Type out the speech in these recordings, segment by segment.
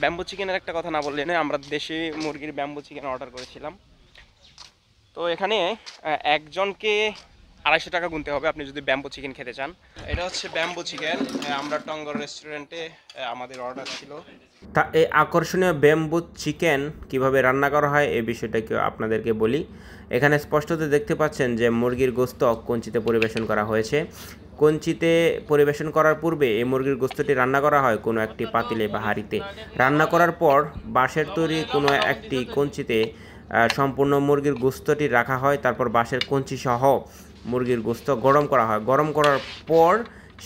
Bamboo চিকেনের একটা কথা না বললে না, আমরা দেশি মুরগির ব্যাম্বু চিকেন অর্ডার করেছিলাম। তো এখানে একজনকে 250 টাকা গুনতে হবে আপনি যদি ব্যাম্বু চিকেন খেতে চান। এটা হচ্ছে ব্যাম্বু চিকেন, আমরা টঙ্গর রেস্টুরেন্টে আমাদের অর্ডার ছিল। তা এই আকর্ষণীয় ব্যাম্বু চিকেন কিভাবে রান্না করা হয় এই বিষয়টাকে আপনাদেরকে বলি। এখানে স্পষ্টত দেখতে পাচ্ছেন যে মুরগির গোস্ত কঞ্চিতে পরিবেশন করা হয়েছে। কঞ্চিতে পরিবেশন করার পূর্বে এই মুরগির গোস্তটি রান্না করা হয় কোনো একটি পাতিলে বা হাঁড়িতে। রান্না করার পর বাঁশের তৈরি কোনো একটি কঞ্চিতে সম্পূর্ণ মুরগির গোস্তটি রাখা হয়। তারপর বাঁশের কঞ্চি সহ মুরগির গোস্ত গরম করা হয়। গরম করার পর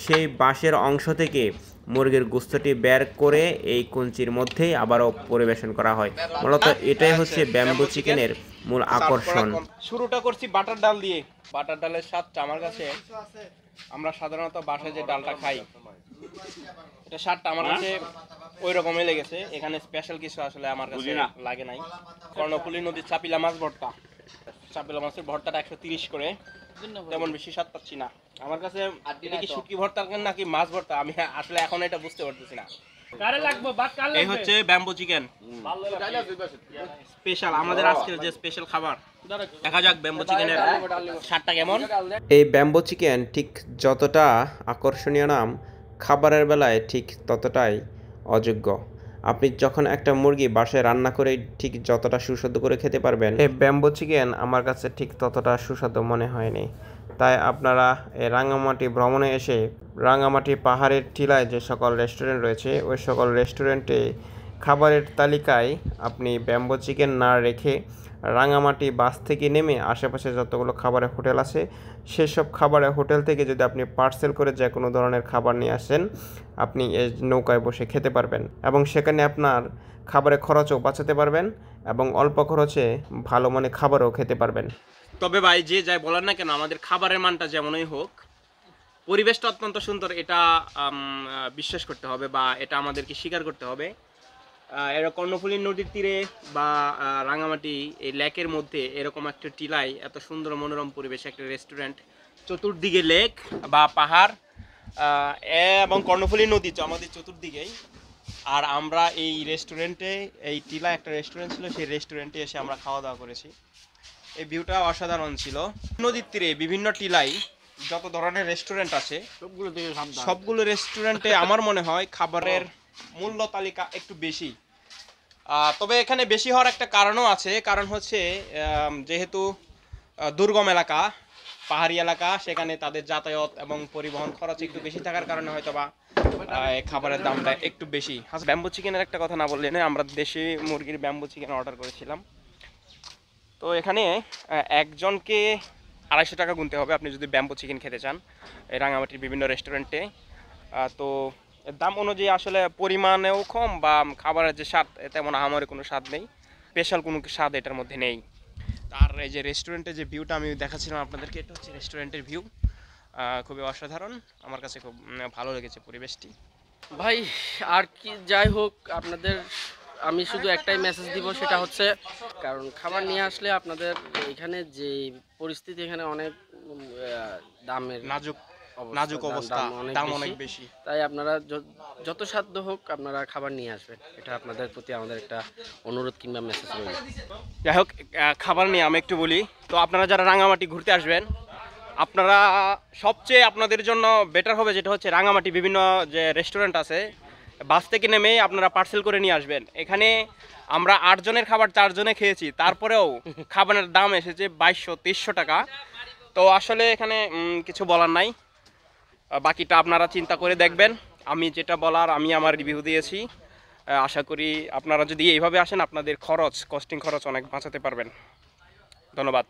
সেই বাঁশের অংশ থেকে মুরগির গোস্তটি বের করে এই কঞ্চির মধ্যেই আবারও পরিবেশন করা হয়। মূলত এটাই হচ্ছে ব্যাম্বু চিকেনের মূল আকর্ষণ। শুরুটা করছি বাটার ডাল দিয়ে। বাটার ডালের স্বাদটা আমার কাছে, আমরা সাধারণত বাসায় যে ডালটা খাই এটা স্বাদটা আমার কাছে ওই রকমই লেগেছে। এখানে স্পেশাল কিছু আসলে আমার কাছে লাগে নাই। কর্ণফুলী নদীর চাপিলা মাছ ভর্তা, চাপিলা মাছের ভর্তাটা 130 করে, তেমন বেশি স্বাদ পাচ্ছি না আমার কাছে। এটা কি শুটকি ভর্তা নাকি মাছ ভর্তা আমি আসলে এখন এটা বুঝতে পারতেছি না। এই হচ্ছে ব্যাম্বু চিকেন স্পেশাল, আমাদের আজকের যে স্পেশাল খাবার। দেখা যাক ব্যাম্বু চিকেনের স্বাদটা কেমন। এই ব্যাম্বু চিকেন ঠিক যতটা আকর্ষণীয় নাম, খাবারের বেলায় ঠিক ততটাই অযোগ্য। আপনি যখন একটা মুরগি বাসায় রান্না করে ঠিক যতটা সুস্বাদু করে খেতে পারবেন, এই ব্যাম্বু চিকেন আমার কাছে ঠিক ততটা সুস্বাদু মনে হয়নি। তাই আপনারা এই রাঙামাটি ভ্রমণে এসে রাঙামাটি পাহাড়ের টিলায় যে সকল রেস্টুরেন্ট রয়েছে ওই সকল রেস্টুরেন্টে খাবারের তালিকায় আপনি ব্যাম্বু চিকেন না রেখে রাঙামাটি বাস থেকে নেমে আশেপাশে যতগুলো খাবারের হোটেল আছে সেসব খাবারের হোটেল থেকে যদি আপনি পার্সেল করে যে কোনো ধরনের খাবার নিয়ে আসেন, আপনি এই নৌকায় বসে খেতে পারবেন এবং সেখানে আপনার খাবারের খরচও বাঁচাতে পারবেন এবং অল্প খরচে ভালো মানের খাবারও খেতে পারবেন। তবে ভাই যে যাই বলার না কেন, আমাদের খাবারের মানটা যেমনই হোক, পরিবেশটা অত্যন্ত সুন্দর, এটা বিশ্বাস করতে হবে বা এটা আমাদেরকে স্বীকার করতে হবে। এরা কর্ণফুলী নদীর তীরে বা রাঙামাটি এই লেকের মধ্যে এরকম একটা টিলায় এত সুন্দর মনোরম পরিবেশে একটা রেস্টুরেন্ট, চতুর্দিকে লেক বা পাহাড় এবং কর্ণফুলী নদী আমাদের চতুর্দিকেই। আর আমরা এই রেস্টুরেন্টে, এই টিলা একটা রেস্টুরেন্ট ছিল, সেই রেস্টুরেন্টে এসে আমরা খাওয়া দাওয়া করেছি। এই ভিউটা অসাধারণ ছিল। নদীর তীরে বিভিন্ন টিলাই যত ধরনের রেস্টুরেন্ট আছে সবগুলো রেস্টুরেন্টে আমার মনে হয় খাবারের মূল্য তালিকা একটু বেশি। তবে এখানে বেশি হওয়ার একটা কারণও আছে, কারণ হচ্ছে যেহেতু দুর্গম এলাকা, পাহাড়ি এলাকা, সেখানে তাদের যাতায়াত এবং পরিবহন খরচ একটু বেশি থাকার কারণে হয়তো বা খাবারের দামটা একটু বেশি। ব্যাম্বু চিকেনের একটা কথা না বললে না, আমরা দেশি মুরগির ব্যাম্বু চিকেন অর্ডার করেছিলাম। তো এখানে একজনকে 250 টাকা গুনতে হবে আপনি যদি ব্যাম্বু চিকেন খেতে চান এই রাঙামাটির বিভিন্ন রেস্টুরেন্টে। তো দাম অনুযায়ী আসলে পরিমাণেও কম বা খাবারের যে স্বাদ তেমন আহামরি কোনো স্বাদ নেই, স্পেশাল কোনো স্বাদ এটার মধ্যে নেই। আর এই যে রেস্টুরেন্টের যে ভিউটা আমি দেখাচ্ছিলাম আপনাদেরকে, এটা হচ্ছে রেস্টুরেন্টের ভিউ, খুবই অসাধারণ, আমার কাছে খুব ভালো লেগেছে পরিবেশটি। ভাই আর কি যাই হোক, আপনাদের আমি শুধু একটাই মেসেজ দিব, সেটা হচ্ছে কারণ খাবার নিয়ে আসলে আপনাদের এখানে যে পরিস্থিতি, এখানে অনেক দামের নাজুক অবস্থা, দাম অনেক বেশি। তাই আপনারা যত সাধ্য হোক আপনারা খাবার নিয়ে আসবেন, এটা আপনাদের প্রতি আমাদের একটা অনুরোধ কিংবা মেসেজ রইল। যাই হোক, খাবার নিয়ে আমি একটু বলি। তো আপনারা যারা রাঙামাটি ঘুরতে আসবেন, আপনারা সবচেয়ে আপনাদের জন্য বেটার হবে যেটা হচ্ছে রাঙামাটি বিভিন্ন যে রেস্টুরেন্ট আছে, বাস থেকে নেমেই আপনারা পার্সেল করে নিয়ে আসবেন। এখানে আমরা 8 জনের খাবার 4 জনে খেয়েছি, তারপরেও খাবারের দাম এসেছে 2200-2300 টাকা। তো আসলে এখানে কিছু বলার নাই, বাকিটা আপনারা চিন্তা করে দেখবেন। আমি যেটা বলার আমি আমার রিভিউ দিয়েছি। আশা করি আপনারা যদি এইভাবে আসেন আপনাদের কস্টিং খরচ অনেক বাঁচাতে পারবেন। ধন্যবাদ।